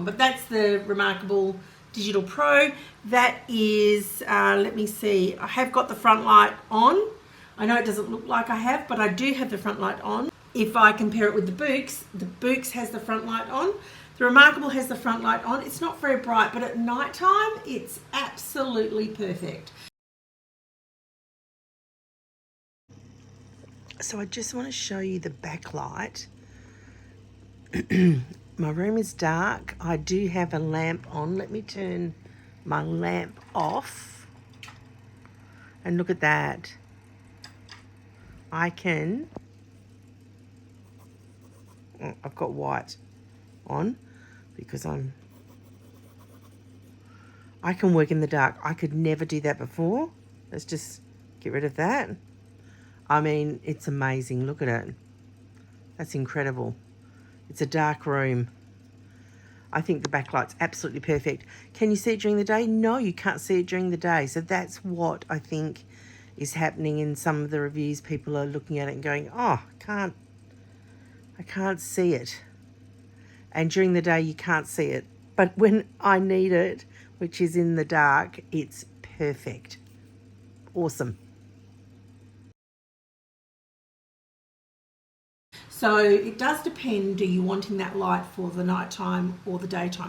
But that's the reMarkable Digital Pro. That is, let me see, I have got the front light on. I know it doesn't look like I have, but I do have the front light on. If I compare it with the Boox has the front light on. The reMarkable has the front light on. It's not very bright, but at night time, it's absolutely perfect. So I just want to show you the backlight. My room is dark. I do have a lamp on. Let me turn my lamp off. And look at that. I can... Oh, I've got white on because I can work in the dark. I could never do that before. Let's just get rid of that. I mean, it's amazing. Look at it. That's incredible. It's a dark room. I think the backlight's absolutely perfect. Can you see it during the day? No, you can't see it during the day. So that's what I think is happening in some of the reviews. People are looking at it and going, oh, I can't see it. And during the day, you can't see it. But when I need it, which is in the dark, it's perfect. Awesome. So it does depend, are you wanting that light for the nighttime or the daytime?